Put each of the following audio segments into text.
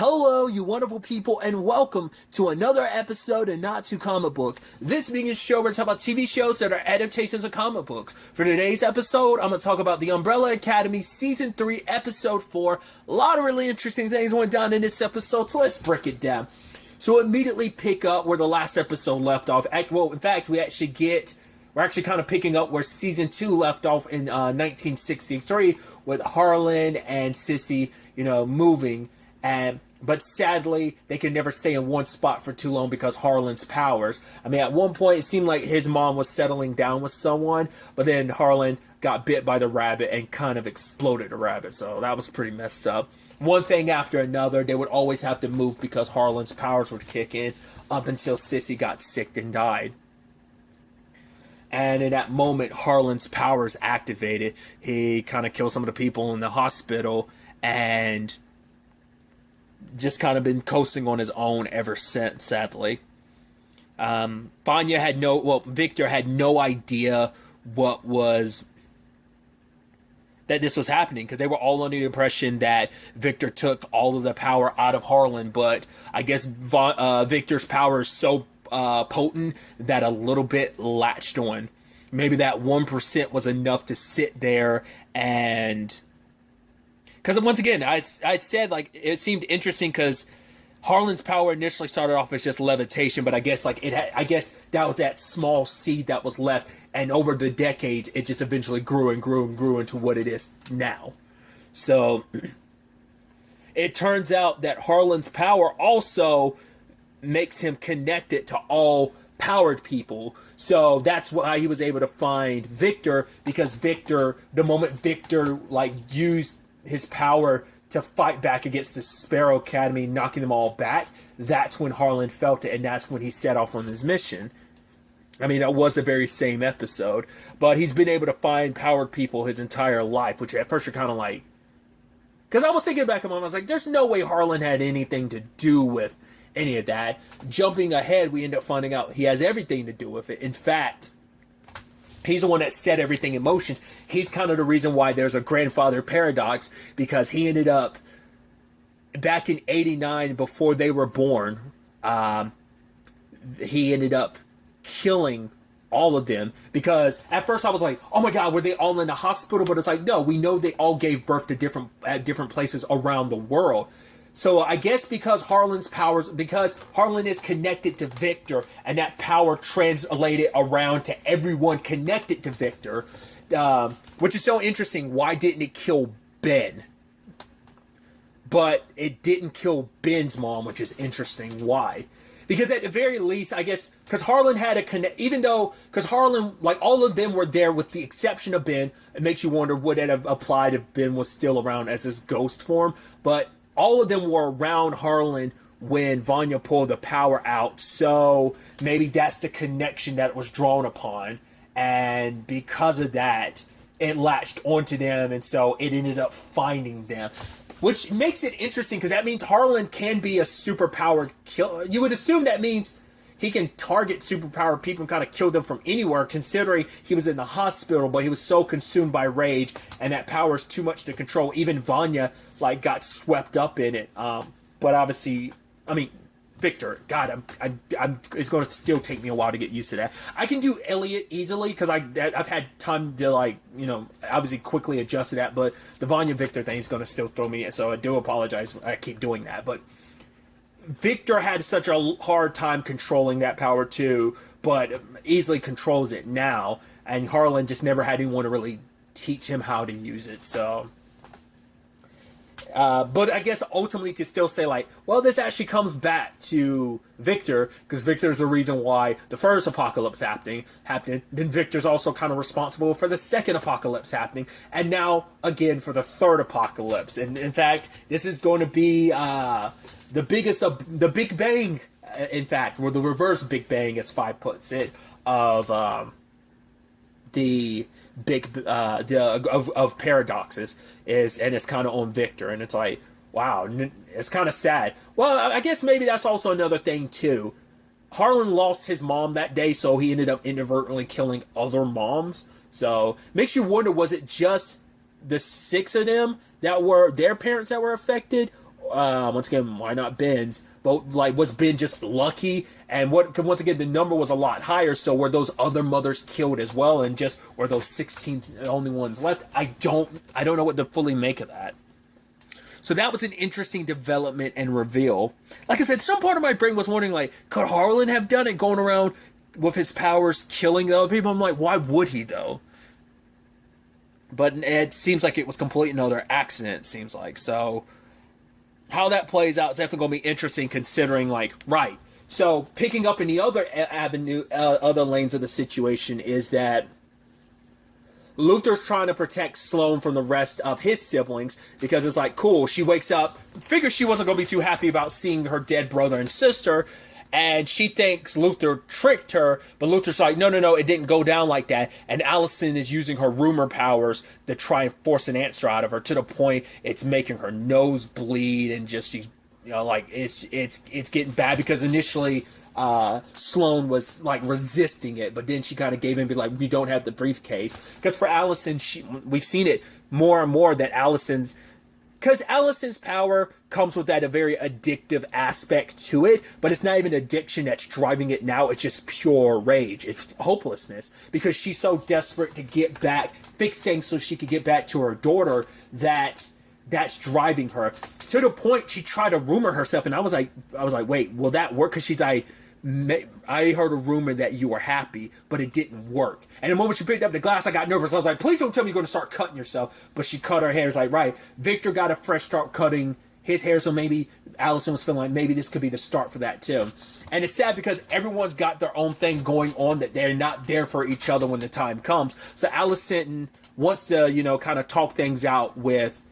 Hello, you wonderful people, and welcome to another episode of Not Too Comic Book. This being a show, we're talking about TV shows that are adaptations of comic books. For today's episode, I'm going to talk about The Umbrella Academy Season 3, Episode 4. A lot of really interesting things went down in this episode, so let's break it down. So immediately pick up where the last episode left off. Well, in fact, we're actually kind of picking up where Season 2 left off in 1963 with Harlan and Sissy, moving. But sadly, they could never stay in one spot for too long because Harlan's powers. I mean, at one point, it seemed like his mom was settling down with someone, but then Harlan got bit by the rabbit and kind of exploded the rabbit, so that was pretty messed up. One thing after another, they would always have to move because Harlan's powers would kick in up until Sissy got sick and died. And in that moment, Harlan's powers activated. He kind of killed some of the people in the hospital and just kind of been coasting on his own ever since, sadly. Victor had no idea that this was happening because they were all under the impression that Victor took all of the power out of Harlan, but I guess Victor's power is so potent that a little bit latched on. Maybe that 1% was enough to sit there and... Because once again, I'd said, it seemed interesting because Harlan's power initially started off as just levitation, but I guess that was that small seed that was left, and over the decades, it just eventually grew and grew and grew into what it is now. So, it turns out that Harlan's power also makes him connected to all powered people. So, that's why he was able to find Victor, because the moment Victor, used his power to fight back against the Sparrow Academy, knocking them all back, that's when Harlan felt it, and that's when he set off on his mission. I mean, that was the very same episode, but he's been able to find powered people his entire life, which at first you're kind of like... Because I was thinking back at him, I was like, there's no way Harlan had anything to do with any of that. Jumping ahead, we end up finding out he has everything to do with it. In fact... he's the one that set everything in motion. He's kind of the reason why there's a grandfather paradox, because he ended up, back in 89, before they were born, he ended up killing all of them. Because at first I was like, oh my god, were they all in the hospital? But it's like, no, we know they all gave birth to different places around the world. So I guess because Harlan is connected to Victor, and that power translated around to everyone connected to Victor, which is so interesting. Why didn't it kill Ben? But it didn't kill Ben's mom, which is interesting. Why? Because at the very least, I guess, because Harlan had a connect, because Harlan, all of them were there with the exception of Ben. It makes you wonder, would it have applied if Ben was still around as his ghost form? But all of them were around Harlan when Vanya pulled the power out, so maybe that's the connection that was drawn upon, and because of that, it latched onto them, and so it ended up finding them. Which makes it interesting, because that means Harlan can be a superpowered killer. You would assume that means he can target superpowered people and kind of kill them from anywhere, considering he was in the hospital, but he was so consumed by rage, and that power is too much to control. Even Vanya, got swept up in it. But obviously, Victor, God, it's going to still take me a while to get used to that. I can do Elliot easily, because I've had time to, obviously quickly adjust to that, but the Vanya Victor thing is going to still throw me in, so I do apologize. I keep doing that, but Victor had such a hard time controlling that power too, but easily controls it now, and Harlan just never had anyone to really teach him how to use it, so... but I guess ultimately you could still say, this actually comes back to Victor, because Victor's the reason why the first apocalypse happened. Then Victor's also kind of responsible for the second apocalypse happening, and now, again, for the third apocalypse. And in fact, this is going to be... the biggest of the Big Bang, in fact, or the reverse Big Bang, as Five puts it, of the big of paradoxes and it's kind of on Victor, and it's like, wow, it's kind of sad. Well, I guess maybe that's also another thing too. Harlan lost his mom that day, so he ended up inadvertently killing other moms. So makes you wonder, was it just the 6 of them that were their parents that were affected, Once again, why not Ben's? But like, was Ben just lucky? And once again, the number was a lot higher. So were those other mothers killed as well, and just were those 16 only ones left? I don't know what to fully make of that. So that was an interesting development and reveal. Like I said, some part of my brain was wondering, like, could Harlan have done it, going around with his powers, killing the other people? I'm like, why would he though? But it seems like it was completely another accident. It seems like so. How that plays out is definitely going to be interesting, considering, like, right. So picking up in the other avenue, other lanes of the situation is that Luther's trying to protect Sloane from the rest of his siblings, because it's like, cool, she wakes up, figures she wasn't going to be too happy about seeing her dead brother and sister, and she thinks Luther tricked her, but Luther's like, no, it didn't go down like that, and Allison is using her rumor powers to try and force an answer out of her, to the point it's making her nose bleed, and just, she's, like, it's getting bad, because initially Sloane was like resisting it, but then she kind of gave in and be like, we don't have the briefcase. Because for Allison, we've seen it more and more that because Allison's power comes with that a very addictive aspect to it, but it's not even addiction that's driving it now, it's just pure rage, it's hopelessness, because she's so desperate to get back, fix things so she could get back to her daughter, that's driving her, to the point she tried to rumor herself, and I was like, wait, will that work? Because she's like, I heard a rumor that you were happy, but it didn't work. And the moment she picked up the glass, I got nervous. I was like, please don't tell me you're going to start cutting yourself. But she cut her hair. It's like, right. Victor got a fresh start cutting his hair, so maybe Allison was feeling like maybe this could be the start for that too. And it's sad because everyone's got their own thing going on, that they're not there for each other when the time comes. So Allison wants to, kind of talk things out with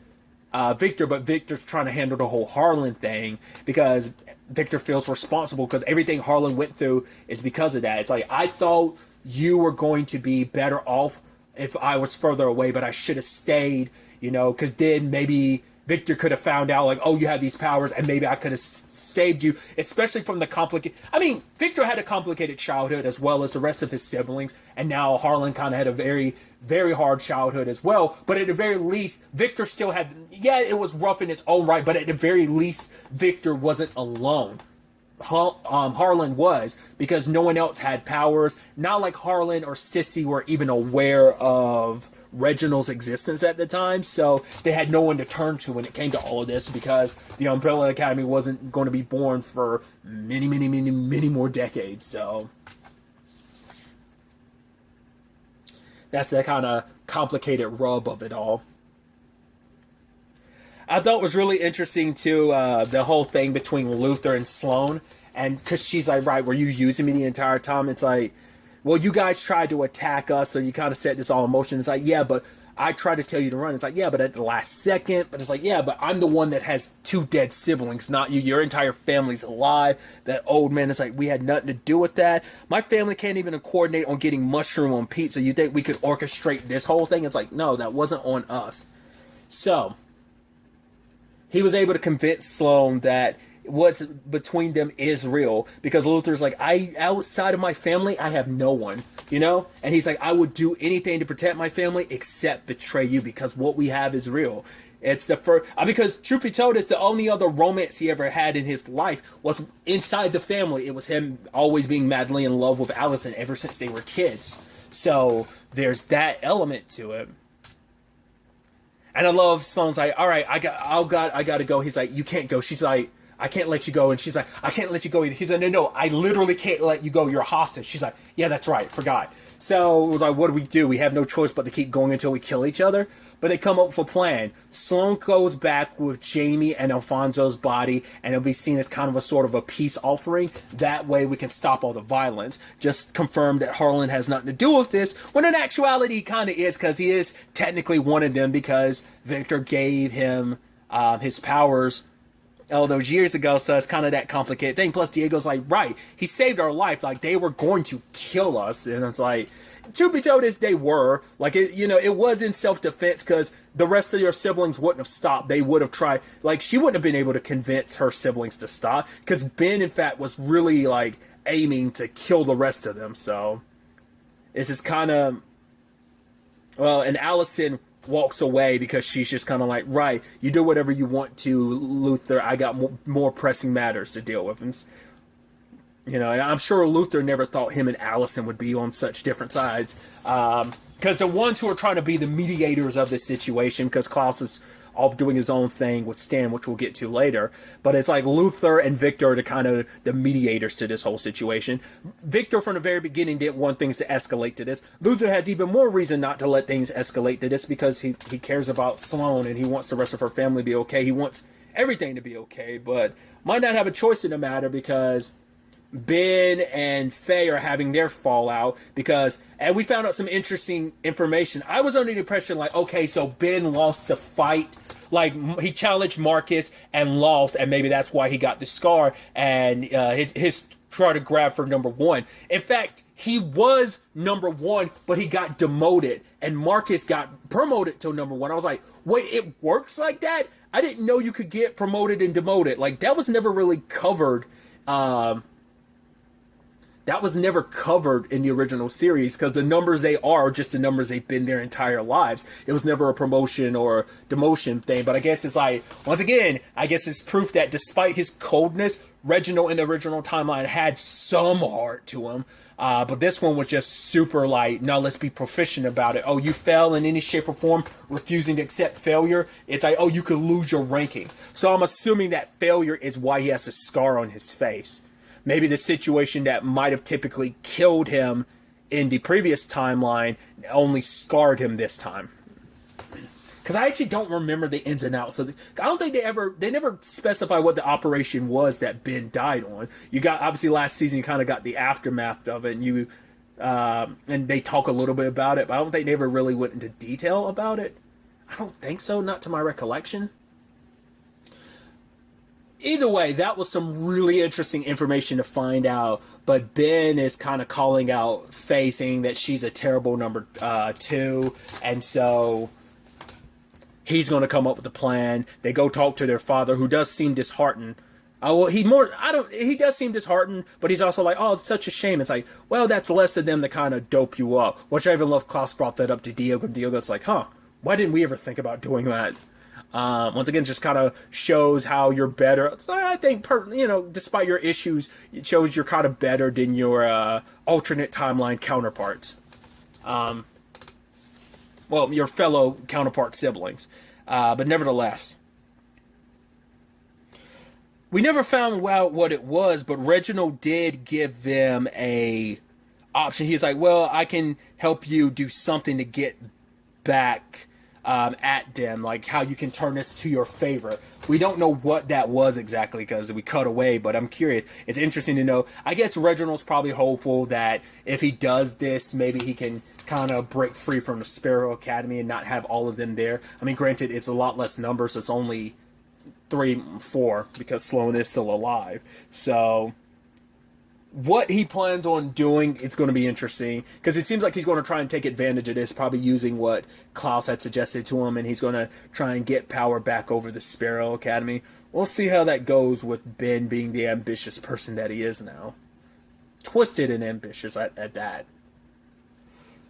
Victor, but Victor's trying to handle the whole Harlan thing, because Victor feels responsible, because everything Harlan went through is because of that. It's like, I thought you were going to be better off if I was further away, but I should have stayed, because then maybe Victor could have found out, like, oh, you have these powers, and maybe I could have saved you, especially from the complicated... I mean, Victor had a complicated childhood as well as the rest of his siblings, and now Harlan kind of had a very, very hard childhood as well, but at the very least, Victor still had... Yeah, it was rough in its own right, but at the very least, Victor wasn't alone. Harlan was, because no one else had powers. Not like Harlan or Sissy were even aware of Reginald's existence at the time, so they had no one to turn to when it came to all of this, because the Umbrella Academy wasn't going to be born for many, many, many, many more decades. So that's the kind of complicated rub of it all. I thought it was really interesting, too, the whole thing between Luther and Sloane. And because she's like, right, were you using me the entire time? It's like, well, you guys tried to attack us, so you kind of set this all in motion. It's like, yeah, but I tried to tell you to run. It's like, yeah, but at the last second. But it's like, yeah, but I'm the one that has 2 dead siblings, not you. Your entire family's alive. That old man is like, we had nothing to do with that. My family can't even coordinate on getting mushroom on pizza. You think we could orchestrate this whole thing? It's like, no, that wasn't on us. So he was able to convince Sloane that what's between them is real, because Luther's like, outside of my family, I have no one, and he's like, I would do anything to protect my family except betray you, because what we have is real. It's the first, because truth be told, it's the only other romance he ever had in his life was inside the family. It was him always being madly in love with Allison ever since they were kids. So there's that element to it. And I love Sloane's like, all right, I got to go. He's like, you can't go. She's like, I can't let you go. And she's like, I can't let you go either. He's like, no, I literally can't let you go. You're a hostage. She's like, yeah, that's right. Forgot. So it was like, what do? We have no choice but to keep going until we kill each other. But they come up with a plan. Sloane goes back with Jamie and Alfonso's body, and it'll be seen as kind of a sort of a peace offering. That way we can stop all the violence. Just confirm that Harlan has nothing to do with this, when in actuality he kind of is, because he is technically one of them, because Victor gave him his powers all those years ago, so it's kind of that complicated thing. Plus, Diego's like, right, he saved our life. Like, they were going to kill us, and it's like, truth be told, they were. Like, it was in self-defense, because the rest of your siblings wouldn't have stopped. They would have tried. Like, she wouldn't have been able to convince her siblings to stop, because Ben, in fact, was really, like, aiming to kill the rest of them. So it's just kind of, well, and Allison walks away because she's just kind of like, right, you do whatever you want to, Luther. I got more pressing matters to deal with. And, you know, and I'm sure Luther never thought him and Allison would be on such different sides. Because the ones who are trying to be the mediators of this situation, because Klaus is off doing his own thing with Stan, which we'll get to later. But it's like Luther and Victor are the kind of the mediators to this whole situation. Victor, from the very beginning, didn't want things to escalate to this. Luther has even more reason not to let things escalate to this because he cares about Sloane and he wants the rest of her family to be okay. He wants everything to be okay, but might not have a choice in the matter because Ben and Faye are having their fallout and we found out some interesting information. I was under the impression like, okay, so Ben lost the fight. Like, he challenged Marcus and lost, and maybe that's why he got the scar and his try to grab for number one. In fact, he was number one, but he got demoted, and Marcus got promoted to number one. I was like, wait, it works like that? I didn't know you could get promoted and demoted. Like, that was never really covered. That was never covered in the original series because the numbers they are just the numbers they've been their entire lives. It was never a promotion or demotion thing. But I guess it's like, once again, I guess it's proof that despite his coldness, Reginald in the original timeline had some heart to him. But this one was just super like, no, let's be proficient about it. Oh, you fell in any shape or form, refusing to accept failure. It's like, oh, you could lose your ranking. So I'm assuming that failure is why he has a scar on his face. Maybe the situation that might have typically killed him in the previous timeline only scarred him this time. Because I actually don't remember the ins and outs. So I don't think they never specify what the operation was that Ben died on. You got, obviously last season you kind of got the aftermath of it, and they talk a little bit about it, but I don't think they ever really went into detail about it. I don't think so, not to my recollection. Either way, that was some really interesting information to find out. But Ben is kind of calling out Faye, saying that she's a terrible number 2. And so he's going to come up with a plan. They go talk to their father, who does seem disheartened. He does seem disheartened, but he's also like, oh, it's such a shame. It's like, well, that's less of them to kind of dope you up. Which I even love Klaus brought that up to Diego. Diego's like, why didn't we ever think about doing that? Once again, just kind of shows how you're better. I think, despite your issues, it shows you're kind of better than your alternate timeline counterparts. Your fellow counterpart siblings. But nevertheless, we never found out what it was, but Reginald did give them a option. He's like, well, I can help you do something to get back at them, like how you can turn this to your favor. We don't know what that was exactly because we cut away, but I'm curious. It's interesting to know. I guess Reginald's probably hopeful that if he does this, maybe he can kind of break free from the Sparrow Academy and not have all of them there. I mean, granted, it's a lot less numbers. It's only 3, 4 because Sloane is still alive. So what he plans on doing, it's going to be interesting because it seems like he's going to try and take advantage of this, probably using what Klaus had suggested to him, and he's going to try and get power back over the Sparrow Academy. We'll see how that goes with Ben being the ambitious person that he is now. Twisted and ambitious at that.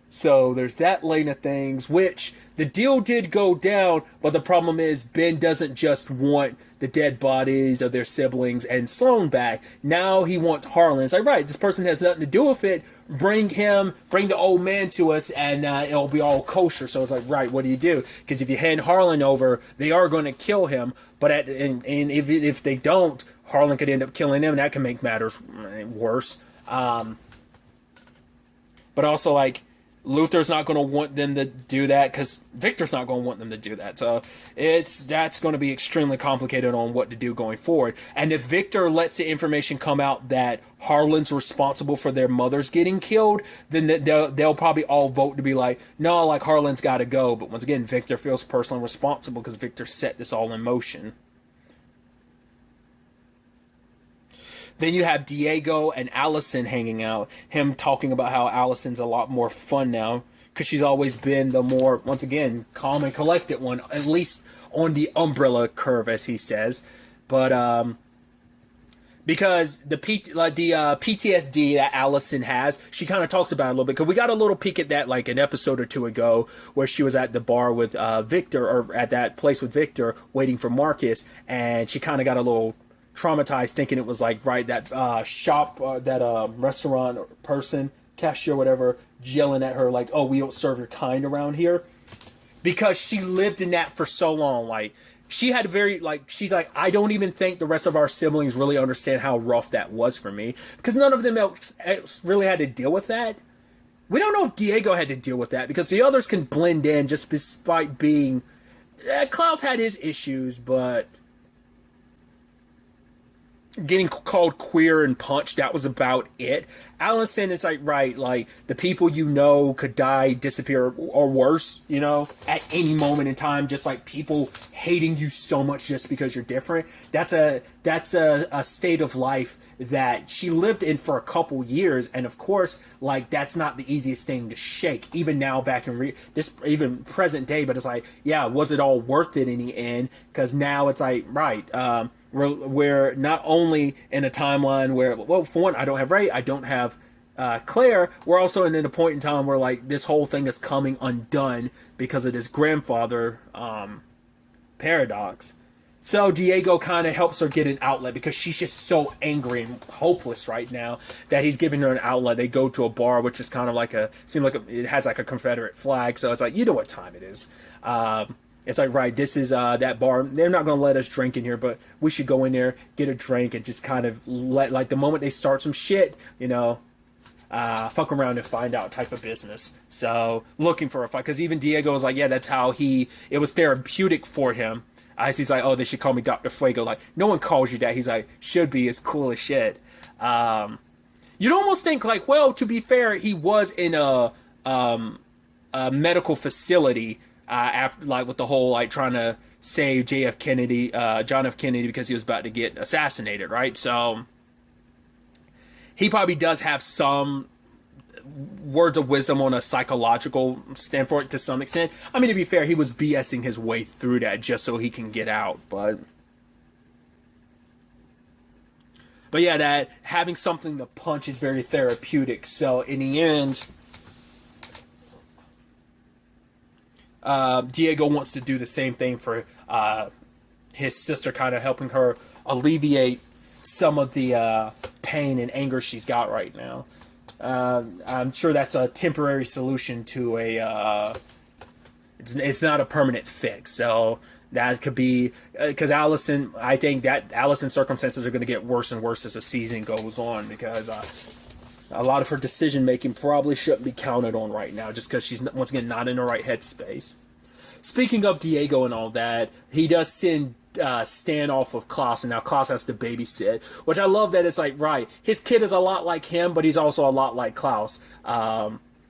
So there's that lane of things, which the deal did go down, but the problem is Ben doesn't just want the dead bodies of their siblings and Sloane back. Now he wants Harlan. It's like, right, this person has nothing to do with it. Bring the old man to us, and it'll be all kosher. So it's like, right, what do you do? Because if you hand Harlan over, they are going to kill him. But if they don't, Harlan could end up killing them, and that can make matters worse. But also, like, Luther's not going to want them to do that because Victor's not going to want them to do that. So that's going to be extremely complicated on what to do going forward. And if Victor lets the information come out that Harlan's responsible for their mothers getting killed, then they'll probably all vote to be like, no, like Harlan's got to go. But once again, Victor feels personally responsible because Victor set this all in motion. Then you have Diego and Allison hanging out. Him talking about how Allison's a lot more fun now because she's always been the more, once again, calm and collected one, at least on the umbrella curve, as he says. But because the PTSD that Allison has, she kind of talks about it a little bit. Because we got a little peek at that like an episode or two ago, where she was at the bar with Victor, or at that place with Victor, waiting for Marcus, and she kind of got a little traumatized, thinking it was like that shop, that restaurant person, cashier, whatever, yelling at her like, "Oh, we don't serve your kind around here," because she lived in that for so long, like. She had she's like, I don't even think the rest of our siblings really understand how rough that was for me. Because none of them else really had to deal with that. We don't know if Diego had to deal with that, because the others can blend in just despite being... Klaus had his issues, but... getting called queer and punched, that was about it. Allison, it's like, right, like, the people you know could die, disappear, or worse, you know, at any moment in time, just like people hating you so much just because you're different. That's a state of life that she lived in for a couple years, and of course, like, that's not the easiest thing to shake, even now back in this, even present day, but it's like, yeah, was it all worth it in the end? Because now it's like, right, we're not only in a timeline where, well, for one, I don't have Ray, I don't have Claire. We're also in a point in time where like this whole thing is coming undone because of this grandfather paradox. So Diego kind of helps her get an outlet, because she's just so angry and hopeless right now that he's giving her an outlet. They go to a bar, which is kind of like it has like a Confederate flag. So it's like, you know what time it is. It's like, right, this is that bar. They're not going to let us drink in here, but we should go in there, get a drink, and just kind of let, like, the moment they start some shit, you know, fuck around and find out type of business. So, looking for a fight. Because even Diego was like, yeah, that's how it was therapeutic for him. He's like, oh, they should call me Dr. Fuego. Like, no one calls you that. He's like, should be, it's cool as shit. You'd almost think, like, well, to be fair, he was in a medical facility, after, like, with the whole, like, trying to save John F. Kennedy, because he was about to get assassinated, right? So he probably does have some words of wisdom on a psychological standpoint to some extent. I mean, to be fair, he was BSing his way through that just so he can get out, but yeah, that having something to punch is very therapeutic. So in the end, Diego wants to do the same thing for his sister, kind of helping her alleviate some of the pain and anger she's got right now. I'm sure that's a temporary solution to it's not a permanent fix. So that could be, because I think that Allison's circumstances are going to get worse and worse as the season goes on, because a lot of her decision making probably shouldn't be counted on right now, just because she's, once again, not in the right headspace. Speaking of Diego and all that, he does send Stan off of Klaus, and now Klaus has to babysit, which I love that it's like, right, his kid is a lot like him, but he's also a lot like Klaus.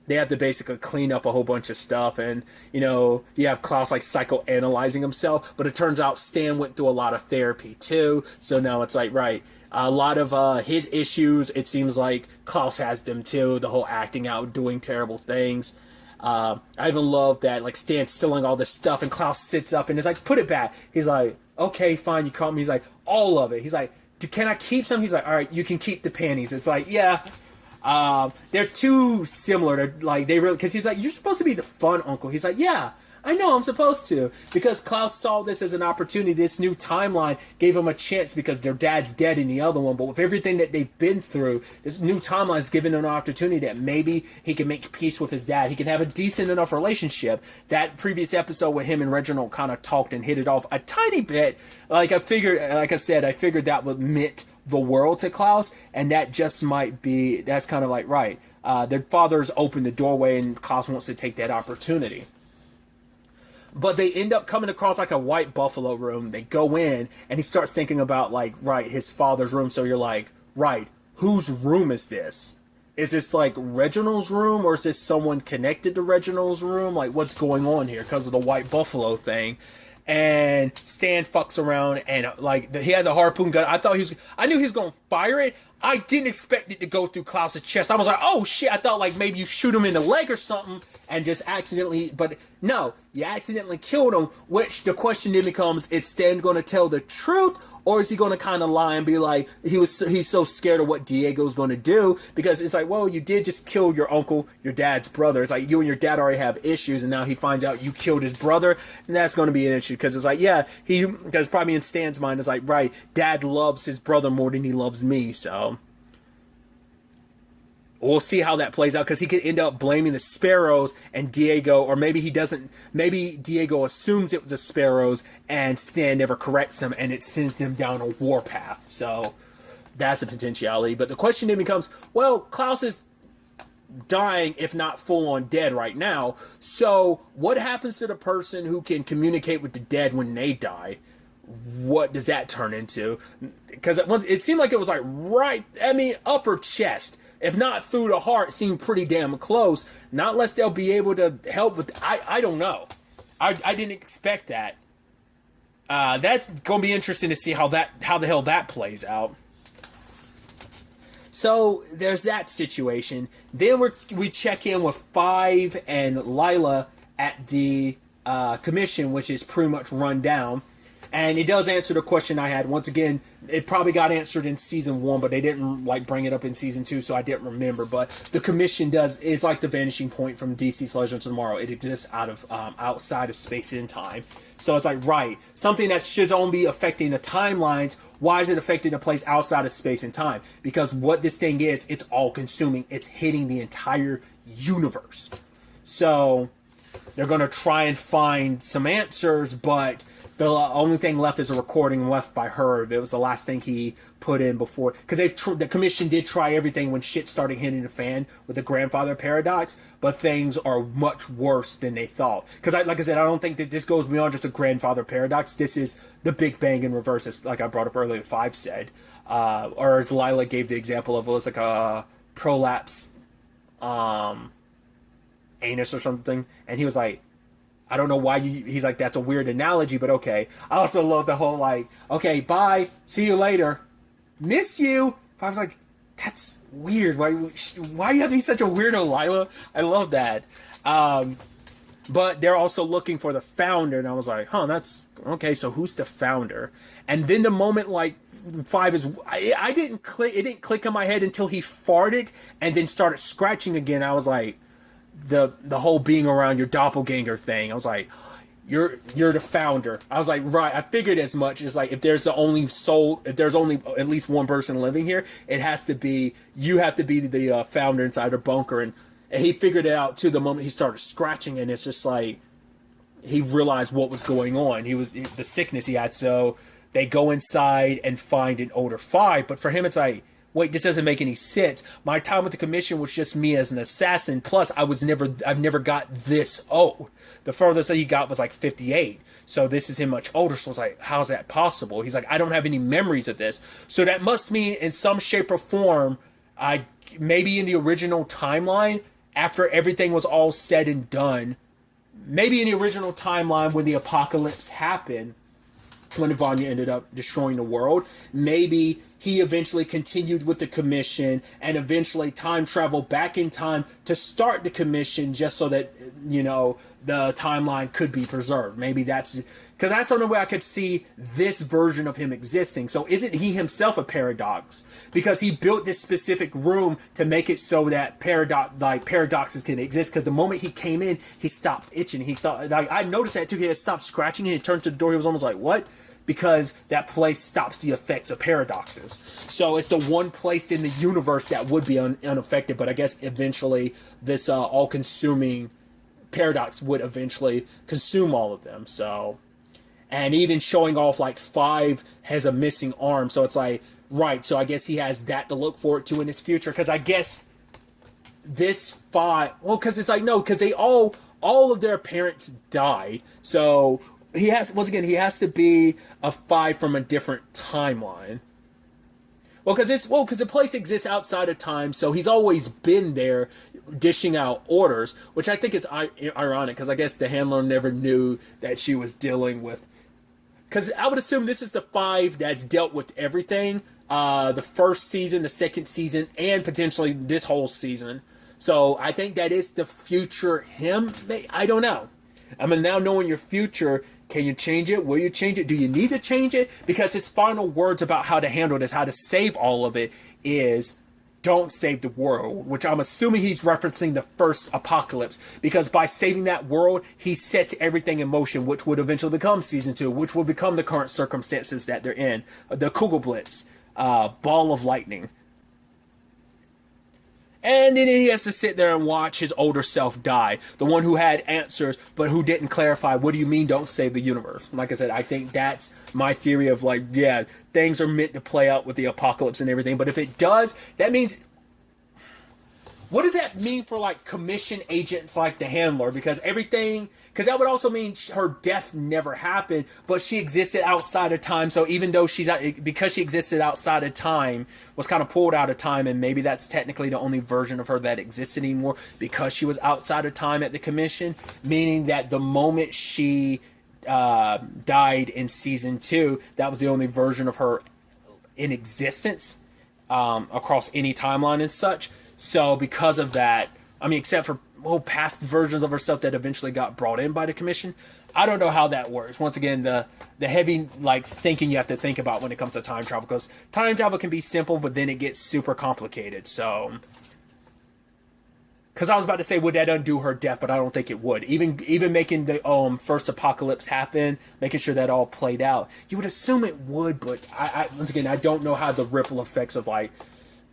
They have to basically clean up a whole bunch of stuff, and, you know, you have Klaus, like, psychoanalyzing himself, but it turns out Stan went through a lot of therapy, too, so now it's like, right, a lot of his issues, it seems like Klaus has them, too, the whole acting out, doing terrible things. I even love that, like, Stan's stealing all this stuff, and Klaus sits up and is like, put it back. He's like, okay, fine, you caught me. He's like, all of it. He's like, can I keep some? He's like, all right, you can keep the panties. It's like, yeah. They're too similar to, like, they really, because he's like, you're supposed to be the fun uncle. He's like, yeah, I know I'm supposed to, because Klaus saw this as an opportunity. This new timeline gave him a chance, because their dad's dead in the other one, but with everything that they've been through, this new timeline is giving him an opportunity that maybe he can make peace with his dad. He can have a decent enough relationship. That previous episode with him and Reginald kind of talked and hit it off a tiny bit. Like I said, I figured that would meant the world to Klaus, and that just might be, that's kind of like, right, their father's opened the doorway, and Klaus wants to take that opportunity. But they end up coming across like a white buffalo room. They go in, and he starts thinking about, like, right, his father's room. So you're like, right, whose room is this? Is this like Reginald's room, or is this someone connected to Reginald's room? Like, what's going on here because of the white buffalo thing? And Stan fucks around, and like he had the harpoon gun. I knew he was gonna fire it. I didn't expect it to go through Klaus's chest. I was like, oh shit! I thought like maybe you shoot him in the leg or something, and just accidentally. But no, you accidentally killed him. Which the question then becomes: is Stan gonna tell the truth, Or is he going to kind of lie and be like, he's so scared of what Diego's going to do? Because it's like, well, you did just kill your uncle, your dad's brother. It's like you and your dad already have issues, and now he finds out you killed his brother, and that's going to be an issue. Because it's like, yeah, because probably in Stan's mind, it's like, right, dad loves his brother more than he loves me, so we'll see how that plays out, because he could end up blaming the Sparrows and Diego, or maybe he doesn't. Maybe Diego assumes it was the Sparrows and Stan never corrects him, and it sends him down a warpath. So that's a potentiality. But the question then becomes, well, Klaus is dying, if not full on dead right now. So what happens to the person who can communicate with the dead when they die? What does that turn into? Because it seemed like it was like upper chest, if not through the heart, seemed pretty damn close. Not unless they'll be able to help with. I don't know. I didn't expect that. That's gonna be interesting to see how the hell that plays out. So there's that situation. Then we check in with Five and Lila at the commission, which is pretty much run down. And it does answer the question I had. Once again, it probably got answered in season 1, but they didn't bring it up in season 2, so I didn't remember. But the commission is like the vanishing point from DC's Legends of Tomorrow. It exists outside of space and time. So it's like, right, something that should only be affecting the timelines. Why is it affecting a place outside of space and time? Because what this thing is, it's all consuming. It's hitting the entire universe. So they're going to try and find some answers, but the only thing left is a recording left by Herb. It was the last thing he put in before. Because the commission did try everything when shit started hitting the fan with the grandfather paradox, but things are much worse than they thought. Because, like I said, I don't think that this goes beyond just a grandfather paradox. This is the Big Bang in reverse, as like I brought up earlier, Five said. Or as Lila gave the example of, it was like a prolapse anus or something. And he was like, I don't know why he's like, that's a weird analogy, but okay. I also love the whole like, okay, bye, see you later, miss you. I was like, that's weird. Why you have to be such a weirdo, Lila? I love that. But they're also looking for the founder, and I was like, that's okay. So who's the founder? And then the moment like Five is, I didn't click. It didn't click in my head until he farted and then started scratching again. I was like, the whole being around your doppelganger thing. I was like, you're the founder. I was like, right. I figured as much. It's like, if there's only at least one person living here, you have to be the founder inside the bunker. And he figured it out too the moment he started scratching, and it's just like he realized what was going on. The sickness he had. So they go inside and find an older Five, but for him it's like, wait, this doesn't make any sense. My time with the commission was just me as an assassin. Plus, I've never got this old. The furthest that he got was like 58. So this is him much older. So it's like, how's that possible? He's like, I don't have any memories of this. So that must mean in some shape or form, maybe in the original timeline, after everything was all said and done, maybe in the original timeline when the apocalypse happened, when Vanya ended up destroying the world, maybe he eventually continued with the commission and eventually time traveled back in time to start the commission just so that, the timeline could be preserved. Maybe that's the only way I could see this version of him existing. So isn't he himself a paradox? Because he built this specific room to make it so that paradoxes can exist. Because the moment he came in, he stopped itching. He thought, I noticed that too. He had stopped scratching and he turned to the door. He was almost like, what? Because that place stops the effects of paradoxes. So it's the one place in the universe that would be unaffected. But I guess eventually this all-consuming paradox would eventually consume all of them. So, and even showing off like Five has a missing arm. So it's like, right. So I guess he has that to look forward to in his future. Because I guess this Five, because it's like, no, because they all of their parents died. So he has to be a Five from a different timeline. Because the place exists outside of time, so he's always been there dishing out orders, which I think is ironic, because I guess the handler never knew that she was dealing with. Because I would assume this is the Five that's dealt with everything, the first season, the second season, and potentially this whole season. So I think that is the future him. I don't know. I mean, now knowing your future, Can you change it? Will you change it? Do you need to change it? Because his final words about how to handle this, how to save all of it, is don't save the world, which I'm assuming he's referencing the first apocalypse, because by saving that world, he set everything in motion, which would eventually become season 2, which will become the current circumstances that they're in. The Kugelblitz, ball of lightning. And then he has to sit there and watch his older self die. The one who had answers, but who didn't clarify, what do you mean don't save the universe? Like I said, I think that's my theory of like, yeah, things are meant to play out with the apocalypse and everything. But if it does, that means... what does that mean for like commission agents like the Handler? Because that would also mean her death never happened, but she existed outside of time. So even though because she existed outside of time, was kind of pulled out of time, and maybe that's technically the only version of her that existed anymore because she was outside of time at the commission, meaning that the moment she died in season 2, that was the only version of her in existence across any timeline and such. So because of that, I mean, except for past versions of herself that eventually got brought in by the commission, I don't know how that works. Once again, the heavy like thinking you have to think about when it comes to time travel, because time travel can be simple, but then it gets super complicated. So, because I was about to say, would that undo her death? But I don't think it would. Even making the first apocalypse happen, making sure that all played out, you would assume it would. But I once again, I don't know how the ripple effects of like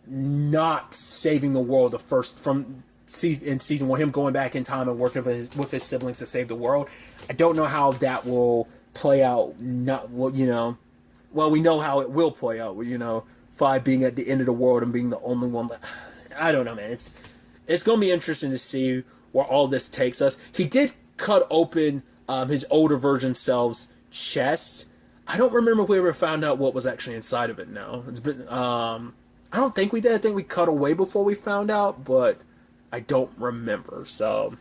not saving the world in season 1, him going back in time and working with his siblings to save the world, I don't know how that will play out. Well, we know how it will play out, 5 being at the end of the world and being the only one. I don't know, man. It's gonna be interesting to see where all this takes us. He did cut open his older version self's chest. I don't remember if we ever found out what was actually inside of it now. It's been I don't think we did. I think we cut away before we found out, but I don't remember. So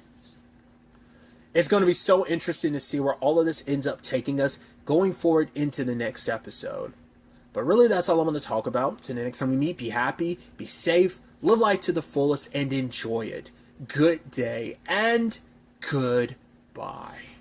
it's going to be so interesting to see where all of this ends up taking us going forward into the next episode. But really, that's all I'm going to talk about. Till the next time we meet, be happy, be safe, live life to the fullest, and enjoy it. Good day and goodbye.